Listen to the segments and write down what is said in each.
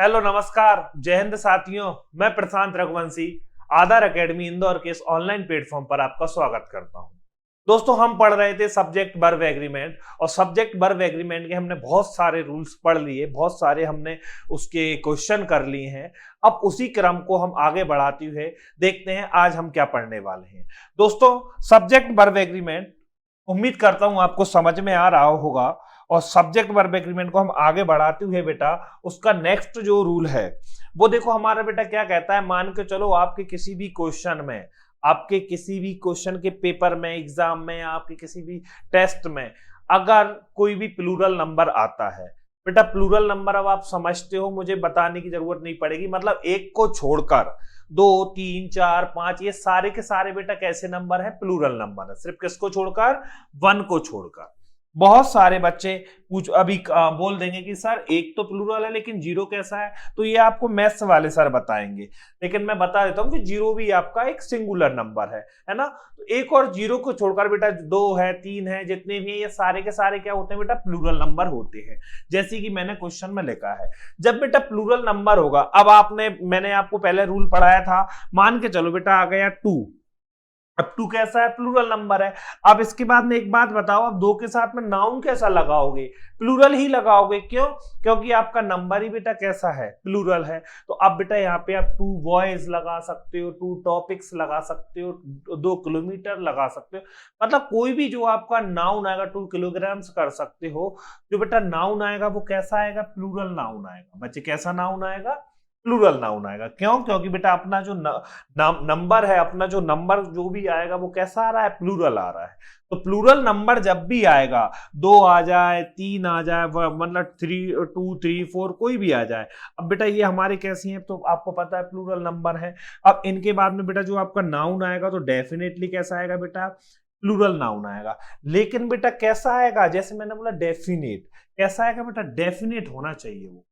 Hello नमस्कार जय हिंद साथियों। मैं प्रशांत रघुवंशी आधार एकेडमी इंदौर के इस ऑनलाइन प्लेटफॉर्म पर आपका स्वागत करता हूं। दोस्तों, हम पढ़ रहे थे सब्जेक्ट वर्ब एग्रीमेंट और सब्जेक्ट वर्ब एग्रीमेंट के हमने बहुत सारे रूल्स पढ़ लिए, बहुत सारे हमने उसके क्वेश्चन कर लिए हैं। अब उसी क्रम को हम आगे बढ़ाते हुए देखते हैं आज हम क्या पढ़ने वाले हैं। दोस्तों, सब्जेक्ट वर्ब एग्रीमेंट उम्मीद करता हूं आपको समझ में आ रहा होगा और सब्जेक्ट वर्ब एग्रीमेंट को हम आगे बढ़ाते हुए बेटा उसका नेक्स्ट जो रूल है वो देखो हमारा बेटा क्या कहता है। मान के चलो आपके किसी भी क्वेश्चन में, आपके किसी भी क्वेश्चन के पेपर में, एग्जाम में, आपके किसी भी टेस्ट में अगर कोई भी प्लूरल नंबर आता है बेटा, प्लूरल नंबर अब आप समझते हो, मुझे बताने की जरूरत नहीं पड़ेगी। मतलब एक को छोड़कर 2, 3, 4, 5 ये सारे के सारे बेटा कैसे नंबर है? प्लूरल नंबर है। सिर्फ किसको छोड़कर? 1 को छोड़कर। बहुत सारे बच्चे अभी बोल देंगे कि सर एक तो प्लूरल है लेकिन जीरो कैसा है? तो ये आपको मैथ्स वाले सर बताएंगे, लेकिन मैं बता देता हूं कि जीरो भी आपका एक सिंगुलर नंबर है ना। तो एक और जीरो को छोड़कर बेटा 2 है, 3 है, जितने भी है ये सारे के सारे क्या होते हैं बेटा? प्लूरल नंबर होते हैं। जैसे कि मैंने क्वेश्चन में लिखा है, जब बेटा प्लूरल नंबर होगा, अब मैंने आपको पहले रूल पढ़ाया था, मान के चलो बेटा आ गया 2। अब 2 कैसा है? प्लूरल नंबर है। अब इसके बाद में एक बात बताओ, अब 2 के साथ में नाउन कैसा लगाओगे? प्लूरल ही लगाओगे। क्यों? क्योंकि आपका नंबर ही बेटा कैसा है? प्लूरल है। तो अब बेटा यहाँ पे आप 2 बॉयज लगा सकते हो, 2 टॉपिक्स लगा सकते हो, 2 किलोमीटर लगा सकते हो। मतलब कोई भी जो आपका नाउन आएगा, 2 किलोग्राम्स कर सकते हो। जो बेटा नाउन आएगा वो कैसा आएगा? प्लूरल नाउन आएगा। बच्चे कैसा नाउन आएगा? प्लूरल नाउन आएगा। क्यों? क्योंकि बेटा अपना जो नंबर है, अपना जो नंबर जो भी आएगा वो कैसा आ रहा है? प्लूरल आ रहा है। तो प्लूरल नंबर जब भी आएगा, 2 आ जाए, 3 आ जाए, मतलब 3, 2, 3, 4 कोई भी आ जाए, अब बेटा ये हमारे कैसी हैं? तो आपको पता है प्लूरल नंबर है। अब इनके बाद में बेटा जो आपका नाउन आएगा तो डेफिनेटली कैसा आएगा बेटा? प्लूरल नाउन आएगा। लेकिन बेटा कैसा आएगा? जैसे मैंने बोला डेफिनेट। कैसा आएगा बेटा? डेफिनेट होना चाहिए। वो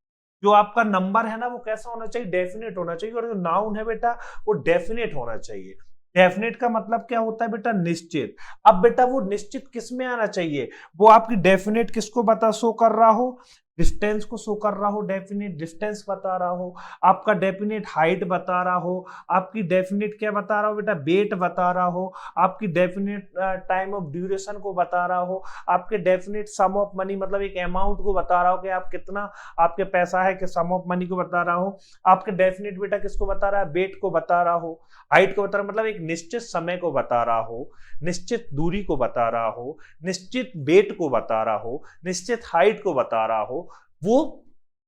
जो आपका नंबर है ना वो कैसा होना चाहिए? डेफिनेट होना चाहिए। और जो नाउन है बेटा वो डेफिनेट होना चाहिए। डेफिनेट का मतलब क्या होता है बेटा? निश्चित। अब बेटा वो निश्चित किस में आना चाहिए? वो आपकी डेफिनेट किसको बता शो कर रहा हो? डिस्टेंस को शो कर रहा हो। डेफिनेट डिस्टेंस बता रहा हो, आपका डेफिनेट हाइट बता रहा हो, आपकी डेफिनेट क्या बता रहा हो बेटा? वेट बता रहा हो, आपकी डेफिनेट टाइम ऑफ ड्यूरेशन को बता रहा हो, आपके डेफिनेट सम ऑफ मनी मतलब एक अमाउंट को बता रहा हो कि आप कितना आपके पैसा है, कि सम ऑफ मनी को बता रहा हो। आपके डेफिनेट बेटा किसको बता रहा है? वेट को बता रहा हो, हाइट को बता रहा, मतलब एक निश्चित समय को बता रहा हो, निश्चित दूरी को बता रहा हो, निश्चित वेट को बता रहा हो, निश्चित हाइट को बता रहा हो, वो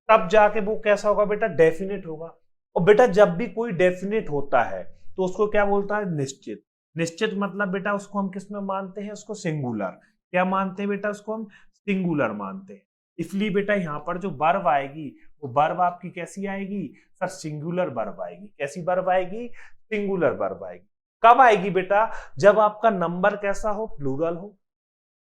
तब जाके वो कैसा होगा बेटा? डेफिनेट होगा। और बेटा जब भी कोई डेफिनेट होता है तो उसको क्या बोलता है? निश्चित। निश्चित मतलब बेटा उसको हम किस में मानते हैं? उसको सिंगुलर। क्या मानते हैं बेटा? उसको हम सिंगुलर मानते हैं। इसलिए बेटा यहां पर जो वर्ब आएगी वो वर्ब आपकी कैसी आएगी? सर सिंगुलर वर्ब आएगी। कैसी वर्ब आएगी? सिंगुलर वर्ब आएगी। कब आएगी बेटा? जब आपका नंबर कैसा हो? प्लूरल हो।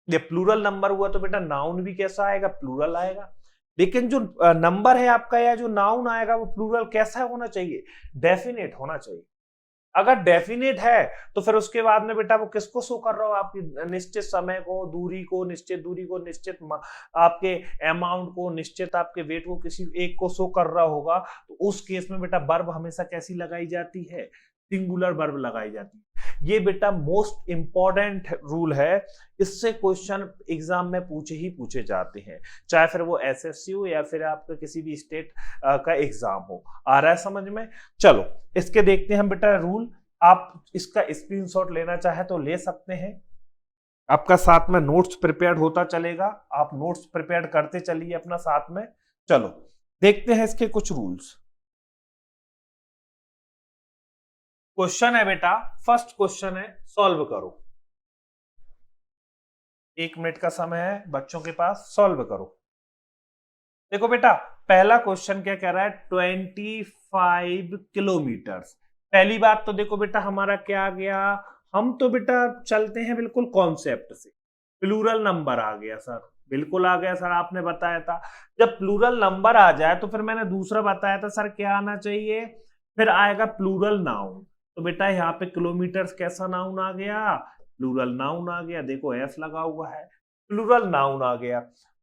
ये प्लूरल नंबर हुआ तो बेटा नाउन भी कैसा आएगा? प्लूरल आएगा। लेकिन जो नंबर है आपका या जो नाउन आएगा वो प्लूरल कैसा होना चाहिए? डेफिनेट होना चाहिए। अगर डेफिनेट है तो फिर उसके बाद में बेटा वो किसको शो कर रहा हो? आपकी निश्चित समय को, दूरी को, निश्चित दूरी को, निश्चित आपके अमाउंट को, निश्चित आपके वेट को, किसी एक को शो कर रहा होगा। तो उस केस में बेटा वर्ब हमेशा कैसी लगाई जाती है? सिंगुलर वर्ब लगाई जाती है। ये बेटा मोस्ट इंपॉर्टेंट रूल है। इससे क्वेश्चन एग्जाम में पूछे जाते हैं, चाहे फिर वो एसएससी हो या फिर आपका किसी भी स्टेट का एग्जाम हो। आ रहा है समझ में? चलो इसके देखते हैं बेटा रूल। आप इसका स्क्रीनशॉट लेना चाहे तो ले सकते हैं। आपका साथ में नोट्स प्रिपेयर्ड होता चलेगा, आप नोट्स प्रिपेयर करते चलिए अपना साथ में। चलो देखते हैं इसके कुछ रूल्स। क्वेश्चन है बेटा, फर्स्ट क्वेश्चन है, सॉल्व करो। 1 मिनट का समय है बच्चों के पास, सॉल्व करो। देखो बेटा पहला क्वेश्चन क्या कह रहा है? 25 किलोमीटर। पहली बात तो देखो बेटा हमारा क्या आ गया? हम तो बेटा चलते हैं बिल्कुल कॉन्सेप्ट से। प्लूरल नंबर आ गया सर, बिल्कुल आ गया सर, आपने बताया था। जब प्लूरल नंबर आ जाए तो फिर मैंने दूसरा बताया था सर क्या आना चाहिए? फिर आएगा प्लूरल नाउन। तो बेटा यहाँ पे किलोमीटर कैसा नाउन आ गया? प्लूरल नाउन आ गया। देखो एफ लगा हुआ है, प्लूरल नाउन आ गया।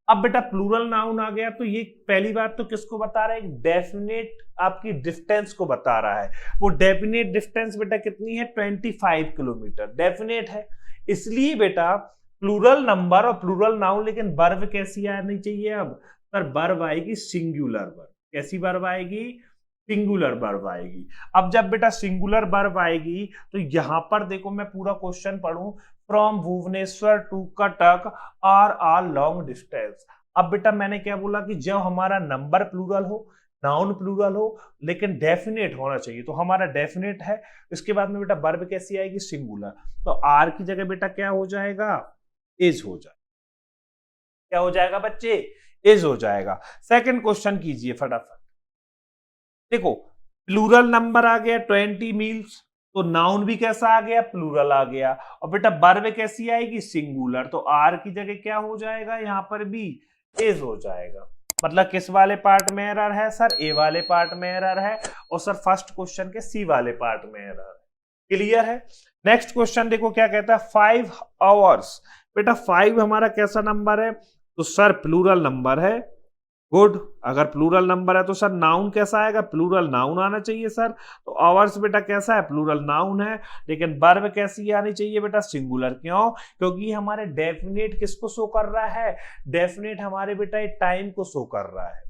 अब बेटा प्लूरल नाउन आ गया, तो ये पहली बात तो किसको बता रहा है, डेफिनेट आपकी डिस्टेंस को बता रहा है। वो डेफिनेट डिस्टेंस बेटा कितनी है, 25 किलोमीटर डेफिनेट है। इसलिए बेटा प्लूरल नंबर और प्लूरल नाउन, लेकिन वर्ब कैसी आनी चाहिए, अब सर वर्ब आएगी सिंगुलर वर्ब। कैसी वर्ब आएगी, सिंगुलर वर्ब आएगी। अब जब बेटा सिंगुलर वर्ब आएगी तो यहां पर देखो, मैं पूरा क्वेश्चन पढ़ूं, from Bhubaneswar to Cuttack are a long distance. अब बेटा मैंने क्या बोला कि जब हमारा नंबर प्लूरल हो, नाउन प्लूरल हो, लेकिन डेफिनेट होना चाहिए, तो हमारा डेफिनेट है। इसके बाद में बेटा वर्ब कैसी आएगी, सिंगुलर। तो आर की जगह बेटा क्या हो जाएगा, इज हो जाएगा। क्या हो जाएगा बच्चे, इज हो जाएगा। सेकंड क्वेश्चन कीजिए फटाफट। देखो प्लूरल नंबर आ गया 20 मील्स, तो नाउन भी कैसा आ गया, प्लूरल आ गया। और बेटा वर्ब कैसी आएगी, सिंगुलर। तो आर की जगह क्या हो जाएगा, यहां पर भी इज हो जाएगा। मतलब किस वाले पार्ट में एरर है सर, ए वाले पार्ट में एरर है, और सर फर्स्ट क्वेश्चन के सी वाले पार्ट में एरर है। क्लियर है। नेक्स्ट क्वेश्चन देखो क्या कहता है, 5 आवर्स। बेटा 5 हमारा कैसा नंबर है, तो सर प्लूरल नंबर है। गुड। अगर प्लूरल नंबर है तो सर नाउन कैसा आएगा, प्लूरल नाउन आना चाहिए सर। तो आवर्स बेटा कैसा है, प्लूरल नाउन है। लेकिन वर्ब कैसी आनी चाहिए बेटा, सिंगुलर। क्यों, क्योंकि हमारे डेफिनेट किसको शो कर रहा है, डेफिनेट हमारे बेटा टाइम को शो कर रहा है।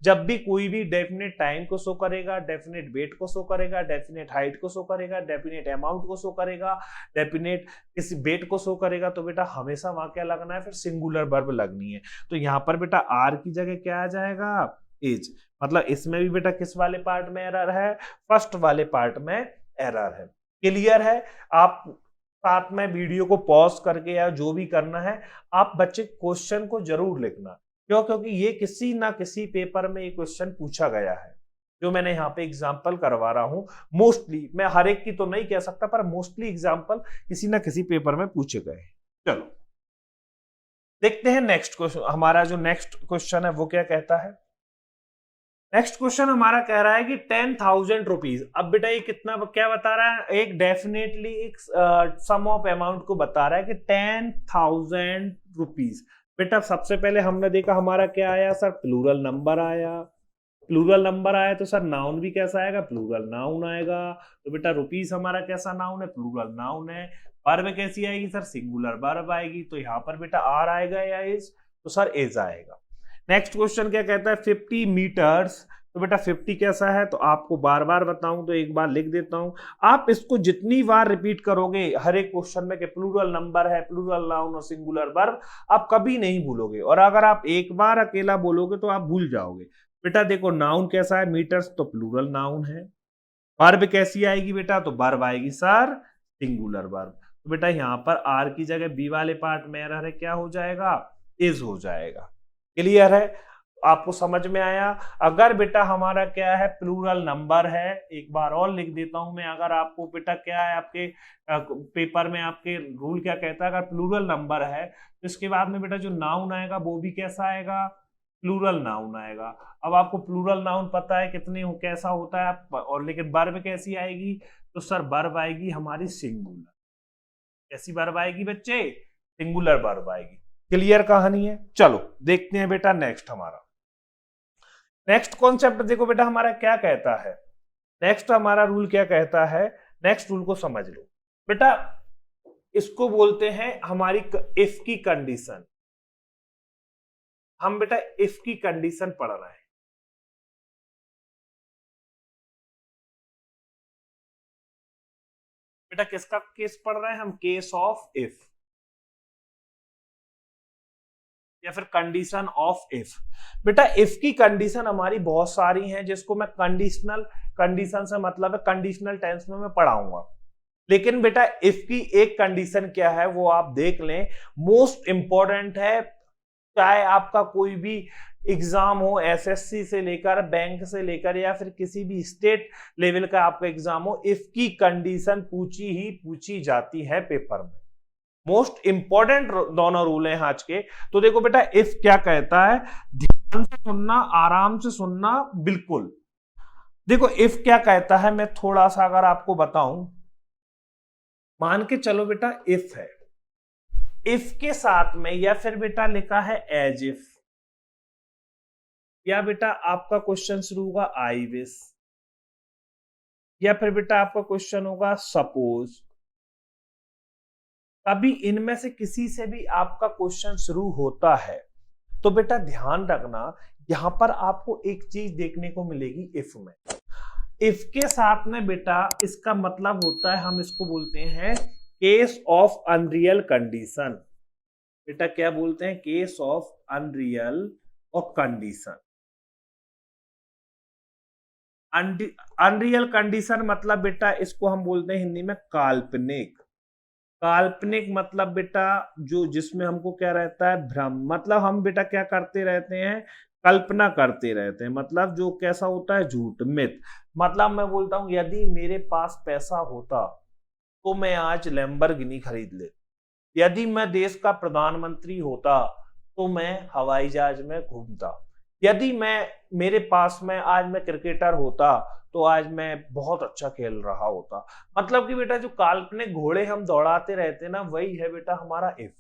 जब भी कोई भी डेफिनेट टाइम को शो करेगा, डेफिनेट वेट को शो करेगा, डेफिनेट हाइट को शो करेगा, डेफिनेट अमाउंट को शो करेगा, डेफिनेट किसी वेट को शो करेगा, तो बेटा हमेशा वहां क्या लगना है, फिर सिंगुलर वर्ब लगनी है। तो यहाँ पर बेटा आर की जगह क्या आ जाएगा, इज। मतलब इसमें भी बेटा किस वाले पार्ट में एरर है, फर्स्ट वाले पार्ट में एरर है। क्लियर है। आप साथ में वीडियो को पॉज करके या जो भी करना है, आप बच्चे क्वेश्चन को जरूर लिखना। क्यों, क्योंकि ये किसी ना किसी पेपर में ये क्वेश्चन पूछा गया है, जो मैंने यहाँ पे एग्जांपल करवा रहा हूं। मोस्टली, मैं हर एक की तो नहीं कह सकता, पर मोस्टली एग्जांपल किसी ना किसी पेपर में पूछे गए। चलो देखते हैं नेक्स्ट क्वेश्चन। हमारा जो नेक्स्ट क्वेश्चन है वो क्या कहता है। नेक्स्ट क्वेश्चन हमारा कह रहा है कि 10,000 रुपीज। अब बेटा ये कितना क्या बता रहा है, एक डेफिनेटली एक सम ऑफ अमाउंट को बता रहा है कि 10,000 रुपीज। बेटा सबसे पहले हमने देखा हमारा क्या आया सर, प्लूरल नंबर आया। प्लूरल नंबर आया तो सर नाउन भी कैसा आएगा, प्लूरल नाउन आएगा। तो बेटा रुपीस हमारा कैसा नाउन है, प्लूरल नाउन है। वर्ब कैसी आएगी सर, सिंगुलर वर्ब आएगी। तो यहाँ पर बेटा आर आएगा या इज, तो सर इज आएगा। नेक्स्ट क्वेश्चन क्या कहता है, 50 मीटर्स। तो बेटा 50 कैसा है, तो आपको बार बार बताऊं तो एक बार लिख देता हूं। आप इसको जितनी बार रिपीट करोगे हर एक क्वेश्चन में कि प्लूरल नंबर है, प्लूरल नाउन और सिंगुलर वर्ब, आप कभी नहीं भूलोगे। और अगर आप एक बार अकेला बोलोगे तो आप भूल जाओगे। बेटा देखो नाउन कैसा है, मीटर्स, तो प्लूरल नाउन है। वर्ब कैसी आएगी बेटा, तो वर्ब आएगी सर सिंगुलर वर्ब। तो बेटा यहाँ पर आर की जगह बी वाले पार्ट में एरर है, क्या हो जाएगा, इज हो जाएगा। क्लियर है, आपको समझ में आया। अगर बेटा हमारा क्या है, प्लूरल नंबर है, एक बार और लिख देता हूं मैं। अगर आपको बेटा क्या है, आपके पेपर में आपके रूल क्या कहता है, अगर प्लूरल नंबर है तो इसके बाद में बेटा जो नाउन आएगा वो भी कैसा आएगा, प्लूरल नाउन आएगा। अब आपको प्लूरल नाउन पता है कितने कैसा होता है, और लेकिन वर्ब कैसी आएगी, तो सर वर्ब आएगी हमारी सिंगुलर। कैसी वर्ब आएगी बच्चे, सिंगुलर वर्ब आएगी। क्लियर कहानी है। चलो देखते हैं बेटा नेक्स्ट हमारा नेक्स्ट कॉन्सेप्ट। देखो बेटा हमारा क्या कहता है, नेक्स्ट हमारा रूल क्या कहता है, नेक्स्ट रूल को समझ लो बेटा। इसको बोलते हैं हमारी इफ की कंडीशन। हम बेटा इफ की कंडीशन पढ़ रहे हैं। बेटा किसका केस पढ़ रहे हैं हम, केस ऑफ इफ या फिर कंडीशन ऑफ इफ। बेटा इफ की कंडीशन हमारी बहुत सारी हैं, जिसको मैं कंडीशन से मतलब है कंडीशनल टेंस में मैं पढ़ाऊंगा। लेकिन बेटा इफ की एक कंडीशन क्या है वो आप देख लें, मोस्ट इंपॉर्टेंट है। चाहे आपका कोई भी एग्जाम हो, एसएससी से लेकर बैंक से लेकर या फिर किसी भी स्टेट लेवल का आपका एग्जाम हो, इफ की कंडीशन पूछी ही पूछी जाती है पेपर में। मोस्ट इंपॉर्टेंट दोनों रूल हैं आज के। तो देखो बेटा इफ क्या कहता है, ध्यान से सुनना, आराम से सुनना बिल्कुल। देखो इफ क्या कहता है, मैं थोड़ा सा अगर आपको बताऊं, मान के चलो बेटा इफ है, इफ के साथ में या फिर बेटा लिखा है एज इफ। या बेटा आपका क्वेश्चन शुरू होगा आई विश, या फिर बेटा आपका क्वेश्चन होगा सपोज। कभी इनमें से किसी से भी आपका क्वेश्चन शुरू होता है तो बेटा ध्यान रखना, यहां पर आपको एक चीज देखने को मिलेगी इफ में। इफ के साथ में बेटा इसका मतलब होता है, हम इसको बोलते हैं केस ऑफ अनरियल कंडीशन। बेटा क्या बोलते हैं? केस ऑफ अनरियल और कंडीशन। अनरियल कंडीशन मतलब बेटा इसको हम बोलते हैं हिंदी में काल्पनिक। काल्पनिक मतलब बेटा जो जिसमें हमको क्या रहता है? भ्रम। मतलब हम बेटा क्या करते रहते हैं? कल्पना करते रहते हैं। मतलब जो कैसा होता है? झूठ, मिथ। मतलब मैं बोलता हूं यदि मेरे पास पैसा होता तो मैं आज लैम्बोर्गिनी खरीद ले। यदि मैं देश का प्रधानमंत्री होता तो मैं हवाई जहाज में घूमता। यदि मैं मेरे पास में आज मैं क्रिकेटर होता तो आज मैं बहुत अच्छा खेल रहा होता। मतलब कि बेटा जो काल्पनिक घोड़े हम दौड़ाते रहते हैं ना, वही है बेटा हमारा इफ।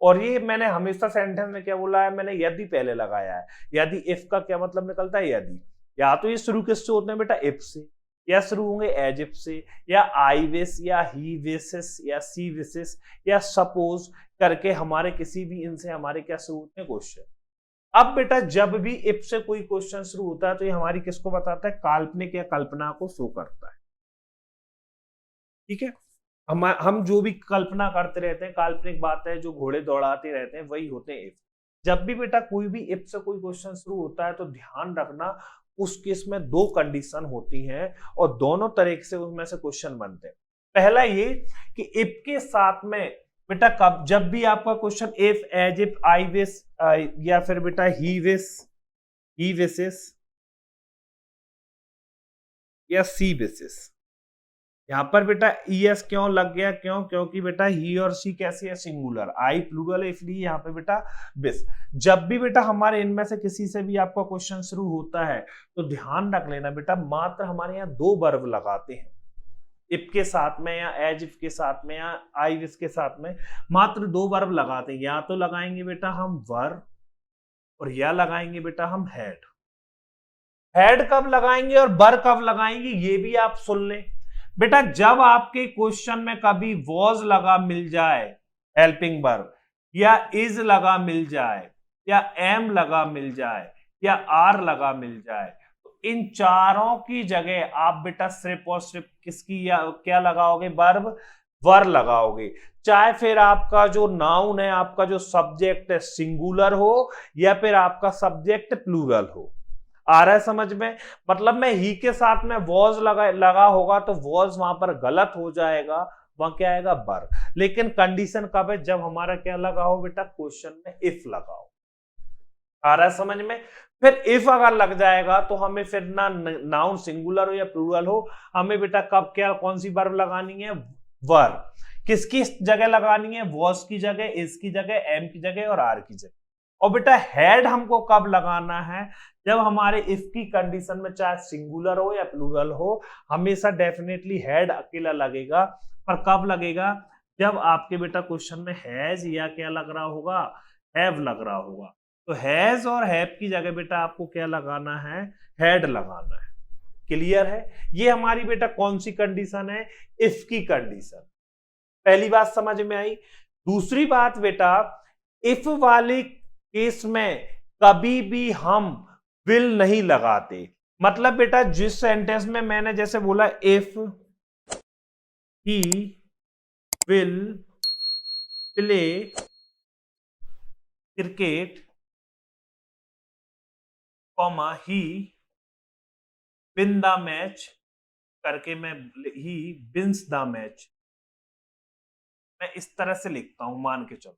और ये मैंने हमेशा सेंटेंस में क्या बोला है? मैंने यदि पहले लगाया है। यदि इफ का क्या मतलब निकलता है? यदि। या तो ये शुरू किससे होते हैं बेटा? इफ से, या शुरू होंगे एज इफ से, या आई विश, या ही विशेस, या सी विशेस, या सपोज करके हमारे किसी भी इनसे हमारे क्या शुरू होते हैं? क्वेश्चन। अब बेटा जब भी इफ से कोई क्वेश्चन शुरू होता है तो ये हमारी किसको बताता है? काल्पनिक या कल्पना को शो करता है। ठीक है। हम जो भी कल्पना करते रहते हैं, काल्पनिक बात है, जो घोड़े दौड़ाते रहते हैं, वही होते हैं इफ। जब भी बेटा कोई भी इफ से कोई क्वेश्चन शुरू होता है तो ध्यान रखना उस केस में दो कंडीशन होती हैं और दोनों तरीके से उसमें से क्वेश्चन बनते हैं। पहला ये कि इफ के साथ में बेटा कब जब भी आपका question if, as if, I wish, या फिर बेटा ही विश, ही विशेस, या सी विशेस। यहां पर बेटा ईएस क्यों लग गया? क्यों? क्योंकि बेटा ही और सी कैसी है? सिंगुलर। आई प्लूरल है, इसलिए यहाँ पे बेटा बिस। जब भी बेटा हमारे इनमें से किसी से भी आपका क्वेश्चन शुरू होता है तो ध्यान रख लेना बेटा, मात्र हमारे यहाँ दो वर्ब लगाते हैं। इफ के साथ में या एज इफ के साथ में या आई विश के साथ में मात्र दो वर्ब लगाते हैं। या तो लगाएंगे बेटा हम वर, और या लगाएंगे बेटा हम हैड। हैड कब लगाएंगे और बर कब लगाएंगे ये भी आप सुन लें बेटा। जब आपके क्वेश्चन में कभी वॉज लगा मिल जाए हेल्पिंग वर्ब, या इज लगा मिल जाए, या एम लगा मिल जाए, या आर लगा मिल जाए, तो इन चारों की जगह आप बेटा सिर्फ और सिर्फ किसकी या क्या लगाओगे? वर्ब, वर लगाओगे। चाहे फिर आपका जो नाउन है, आपका जो सब्जेक्ट है सिंगुलर हो या फिर आपका सब्जेक्ट प्लूरल हो। आ रहा है समझ में? मतलब मैं ही के साथ में वॉज लगा होगा तो वॉज वहां पर गलत हो जाएगा, वहां क्या आएगा? बर। लेकिन कंडीशन कब है? जब हमारा क्या लगा हो बेटा? क्वेश्चन में इफ लगा हो। आ रहा है समझ में? फिर इफ अगर लग जाएगा तो हमें फिर ना नाउन सिंगुलर हो या प्लूरल हो, हमें बेटा कब क्या कौन सी वर्ब लगानी है? वर। किसकी जगह लगानी है? वॉज की जगह, इज की जगह, एम की जगह और आर की जगह। और बेटा हैड हमको कब लगाना है? जब हमारे इफ की कंडीशन में चाहे सिंगुलर हो या प्लूरल हो, हमेशा डेफिनेटली हैड अकेला लगेगा। पर कब लगेगा? जब आपके बेटा क्वेश्चन में हैज या क्या लग रहा होगा? हैव लग रहा होगा। तो हैज और हैव की जगह बेटा आपको क्या लगाना है? हैड लगाना है। क्लियर है? ये हमारी बेटा कौन सी कंडीशन है? इफ की कंडीशन। पहली बात समझ में आई। दूसरी बात बेटा, इफ वाले केस में कभी भी हम विल नहीं लगाते। मतलब बेटा जिस सेंटेंस में मैंने जैसे बोला if he will play cricket, comma he win the match करके मैं ही विंस द मैच, मैं इस तरह से लिखता हूं, मान के चलो।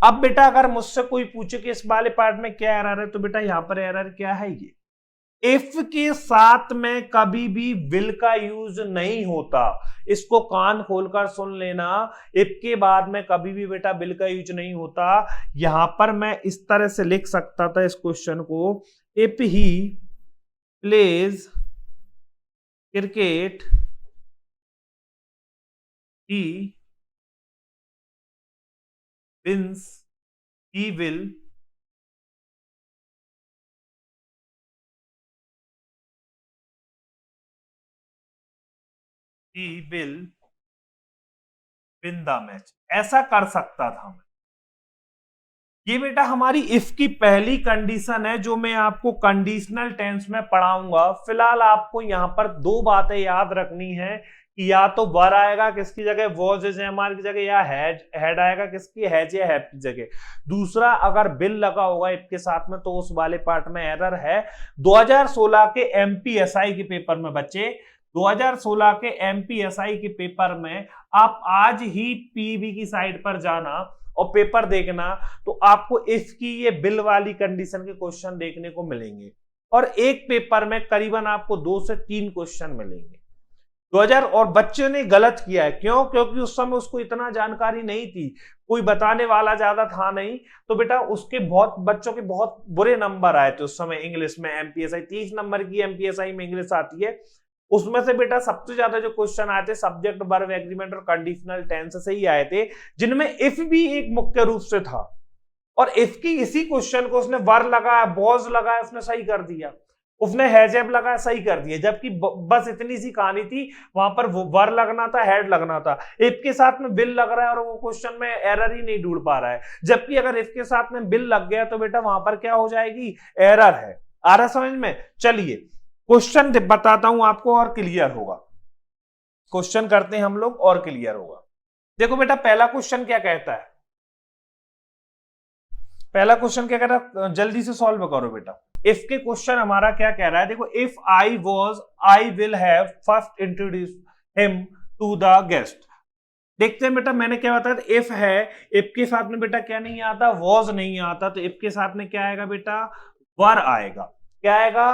अब बेटा अगर मुझसे कोई पूछे कि इस वाले पार्ट में क्या एरर है, तो बेटा यहां पर एरर क्या है? ये इफ के साथ में कभी भी विल का यूज नहीं होता। इसको कान खोलकर सुन लेना। इफ के बाद में कभी भी बेटा विल का यूज नहीं होता। यहां पर मैं इस तरह से लिख सकता था इस क्वेश्चन को, if he plays cricket he wins, he will he will win the match, ऐसा कर सकता था मैं। ये बेटा हमारी इफ की पहली कंडीशन है जो मैं आपको कंडीशनल टेंस में पढ़ाऊंगा। फिलहाल आपको यहां पर दो बातें याद रखनी है कि या तो वर आएगा किसकी जगह, वॉज इज एम आर की जगह, या हैड आएगा किसकी, हैज या हैव की जगह। दूसरा, अगर बिल लगा होगा इफ के साथ में तो उस वाले पार्ट में एरर है। 2016 के एमपीएसआई के पेपर में बच्चे, 2016 के एमपीएसआई के पेपर में आप आज ही पीबी की साइट पर जाना और पेपर देखना, तो आपको इफ की ये बिल वाली कंडीशन के क्वेश्चन देखने को मिलेंगे और एक पेपर में करीबन आपको 2 से 3 क्वेश्चन मिलेंगे। 2000 और बच्चे ने गलत किया है, क्यों? क्योंकि उस समय उसको इतना जानकारी नहीं थी, कोई बताने वाला ज्यादा था नहीं, तो बेटा उसके बहुत बच्चों के बहुत बुरे नंबर आए थे उस समय इंग्लिश में। एमपीएसआई 30 नंबर की एमपीएसआई में इंग्लिश आती है, उसमें से बेटा सबसे ज्यादा जो क्वेश्चन आए थे सब्जेक्ट वर्ब एग्रीमेंट और कंडीशनल टेंस से ही आए थे, जिनमें इफ भी एक मुख्य रूप से था। और इफ की इसी क्वेश्चन को उसने वर लगाया, वॉज लगाया, उसने सही कर दिया, उसने हैजेब लगाया, सही कर दिया, जबकि बस इतनी सी कहानी थी, वहां पर वर लगना था, हैड लगना था। इफ के साथ में बिल लग रहा है और वो क्वेश्चन में एरर ही नहीं ढूंढ पा रहा है, जबकि अगर इफ के साथ में बिल लग गया तो बेटा वहां पर क्या हो जाएगी, एरर है। आ रहा समझ में? चलिए क्वेश्चन बताता हूं आपको और क्लियर होगा, क्वेश्चन करते हैं हम लोग और क्लियर होगा। देखो बेटा पहला क्वेश्चन क्या कहता है, पहला क्वेश्चन क्या कह रहा है, जल्दी से सॉल्व करो बेटा। इफ के क्वेश्चन हमारा क्या कह रहा है, देखो, if I was I will have first introduce him to the guest. देखते हैं बेटा मैंने क्या बताया, इफ है, इफ के साथ में बेटा क्या नहीं आता, वॉज नहीं आता, तो इफ के साथ में क्या आएगा बेटा, वर आएगा। क्या आएगा,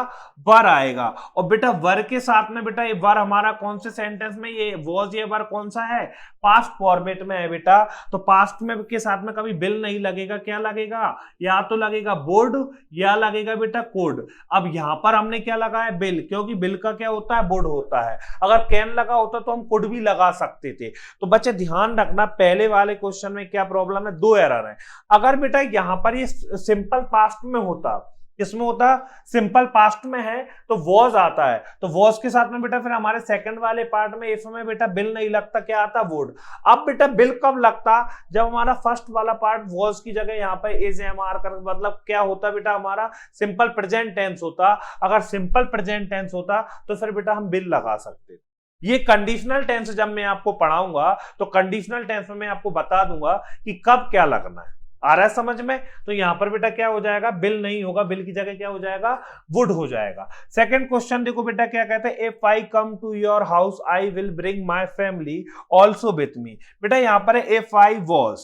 वर आएगा। और बेटा वर के साथ में बेटा ये वर हमारा कौन से सेंटेंस में, ये वॉज, ये वर कौन सा है, पास्ट फॉर्मेट में है बेटा, तो पास्ट में के साथ में कभी बिल नहीं लगेगा, क्या लगेगा, या तो लगेगा बोर्ड या लगेगा बेटा कोड। अब यहां पर हमने क्या लगाया, बिल, क्योंकि बिल का क्या होता है, बोर्ड होता है। अगर कैन लगा होता तो हम कोड भी लगा सकते थे। तो बच्चे ध्यान रखना पहले वाले क्वेश्चन में क्या प्रॉब्लम है, 2 एरर है। अगर बेटा यहां पर ये सिंपल पास्ट में होता, किसमें होता, सिंपल पास्ट में है, तो वॉज आता है, तो वॉज के साथ में बेटा फिर हमारे सेकंड वाले पार्ट में इफ में बेटा बिल नहीं लगता, क्या आता, वुड। अब बेटा बिल कब लगता, जब हमारा फर्स्ट वाला पार्ट वॉज की जगह यहाँ पे इज एम आर कर, मतलब क्या होता बेटा, हमारा सिंपल प्रेजेंट टेंस होता। अगर सिंपल प्रेजेंट टेंस होता तो फिर बेटा हम बिल लगा सकते। ये कंडीशनल टेंस जब मैं आपको पढ़ाऊंगा तो कंडीशनल टेंस में मैं आपको बता दूंगा कि कब क्या लगना है। आ रहा है समझ में? तो यहां पर बेटा क्या हो जाएगा, बिल नहीं होगा, बिल की जगह क्या हो जाएगा, वुड हो जाएगा। सेकंड क्वेश्चन देखो बेटा क्या कहते हैं, if I come to your house I will bring my family also with me. बेटा यहां पर है if I was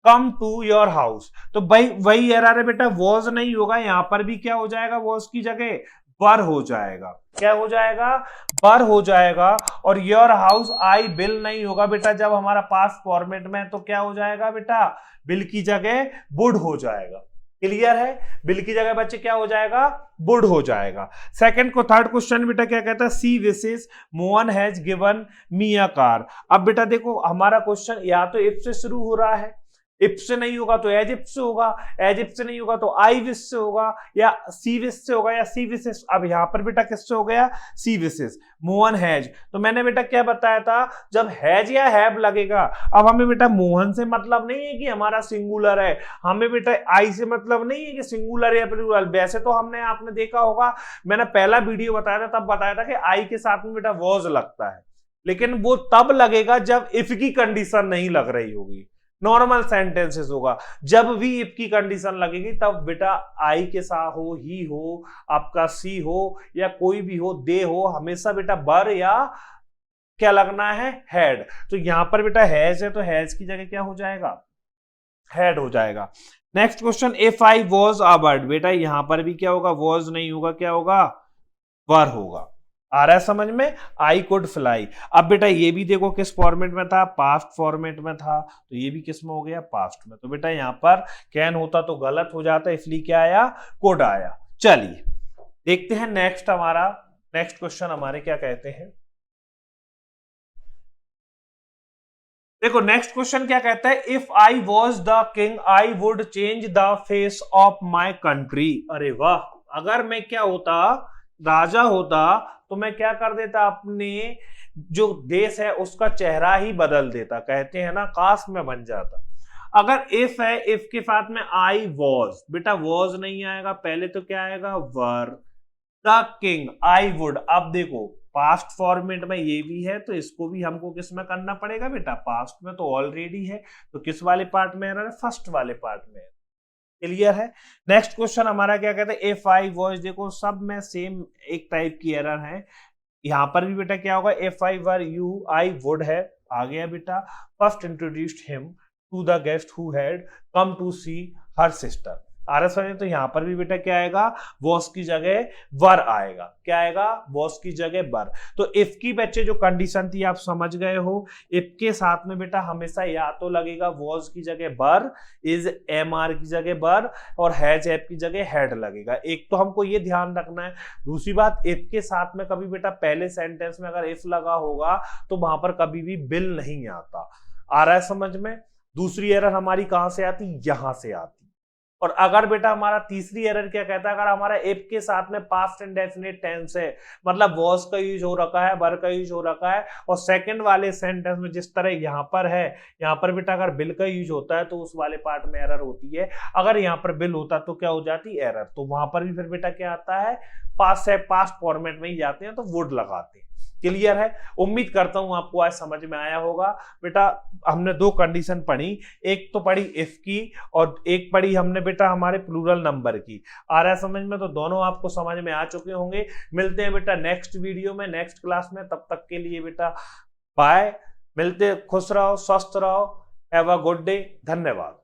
come to your house, तो भाई वही एरर है बेटा, वॉज नहीं होगा, यहां पर भी क्या हो जाएगा, वॉज की जगह वर हो जाएगा। क्या हो जाएगा, वर हो जाएगा। और योर हाउस आई बिल नहीं होगा बेटा, जब हमारा पास्ट फॉर्मेट में तो क्या हो जाएगा बेटा, बिल की जगह वुड हो जाएगा। क्लियर है? बिल की जगह बच्चे क्या हो जाएगा, वुड हो जाएगा। सेकंड को थर्ड क्वेश्चन बेटा क्या कहता है, she wishes Mohan has given me a car. अब बेटा देखो हमारा क्वेश्चन या तो इफ से शुरू हो रहा है, इफ से नहीं होगा तो एज इफ से होगा, एज इफ से नहीं होगा तो आई विश से होगा, या सी विश से होगा, या सी विशेष। अब यहां पर बेटा किससे हो गया, सी विशेष, मोहन हैज। तो मैंने बेटा क्या बताया था, जब हैज या हैव लगेगा, अब हमें बेटा मोहन से मतलब नहीं है कि हमारा सिंगुलर है, हमें बेटा आई से मतलब नहीं है कि सिंगुलर या प्लूरल। वैसे तो हमने, आपने देखा होगा, मैंने पहला वीडियो बताया था तब बताया था कि आई के साथ में बेटा वॉज लगता है, लेकिन वो तब लगेगा जब इफ की कंडीशन नहीं लग रही होगी, नॉर्मल सेंटेंसेस होगा। जब भी इफ की कंडीशन लगेगी तब बेटा आई के साथ हो, ही हो, आपका सी हो, या कोई भी हो, दे हो, हमेशा बेटा बर या क्या लगना है, हैड। तो यहां पर बेटा हैज है तो हैज की जगह क्या हो जाएगा, हैड हो जाएगा। Next question, if I was a bird. बेटा यहां पर भी क्या होगा, वॉज नहीं होगा, क्या होगा, वर होगा। आ रहा है समझ में, आई कुड फ्लाई। अब बेटा ये भी देखो किस फॉर्मेट में था, पास्ट फॉर्मेट में था, तो ये भी किस में हो गया, पास्ट में। तो बेटा यहां पर कैन होता तो गलत हो जाता, इसलिए क्या आया, कुड आया। चलिए देखते हैं नेक्स्ट, हमारा नेक्स्ट क्वेश्चन हमारे क्या कहते हैं। देखो नेक्स्ट क्वेश्चन क्या कहता है, if I was the king I would change the face of my country. अरे वाह, अगर मैं क्या होता, राजा होता, तो मैं क्या कर देता, अपने जो देश है उसका चेहरा ही बदल देता। कहते हैं ना, काश में बन जाता। अगर इफ है, इफ के साथ में आई वॉज, बेटा वॉज नहीं आएगा, पहले तो क्या आएगा, were the king, I would. अब देखो पास्ट फॉर्मेट में ये भी है, तो इसको भी हमको किस में करना पड़ेगा बेटा, पास्ट में तो ऑलरेडी है, तो किस वाले पार्ट में एरर है, फर्स्ट वाले पार्ट में। क्लियर है। नेक्स्ट क्वेश्चन हमारा क्या कहते हैं, इफ आई वॉज, देखो सब में सेम एक टाइप की एरर है। यहां पर भी बेटा क्या होगा, if I were you, I would है, आ गया बेटा, first introduced him to the guest who had come to see her sister. RS में तो यहां पर भी बेटा क्या आएगा, वॉस की जगह वर आएगा। क्या आएगा, वॉस की जगह वर। तो इफ की बच्चे जो कंडीशन थी आप समझ गए हो। इफ के साथ में बेटा हमेशा या तो लगेगा वॉस की जगह वर, इज एमआर की जगह वर, और हैज एप की जगह हैड लगेगा। एक तो हमको ये ध्यान रखना है। दूसरी बात, इफ के साथ में कभी बेटा पहले सेंटेंस में अगर इफ लगा होगा तो वहां पर कभी भी बिल नहीं आता। आ रहा है समझ में। दूसरी एरर हमारी कहां से आती, यहां से आती। और अगर बेटा हमारा तीसरी एरर क्या कहता है, अगर हमारा इफ के साथ में पास्ट इंडेफिनिट टेंस है, मतलब वॉज का यूज हो रखा है, वर का यूज हो रखा है, और सेकंड वाले सेंटेंस में जिस तरह यहां पर है, यहां पर बेटा अगर बिल का यूज होता है तो उस वाले पार्ट में एरर होती है। अगर यहां पर बिल होता तो क्या हो जाती, एरर। तो वहां पर भी फिर बेटा क्या आता है, पास्ट से पास्ट फॉर्मेट में ही जाते हैं, तो वुड लगाते हैं। क्लियर है। उम्मीद करता हूं आपको आज समझ में आया होगा। बेटा हमने दो कंडीशन पढ़ी, एक तो पढ़ी इफ की और एक पढ़ी हमने बेटा हमारे प्लूरल नंबर की। आ रहा है समझ में, तो दोनों आपको समझ में आ चुके होंगे। मिलते हैं बेटा नेक्स्ट वीडियो में, नेक्स्ट क्लास में। तब तक के लिए बेटा बाय, मिलते, खुश रहो, स्वस्थ रहो, हैव अ गुड डे, धन्यवाद।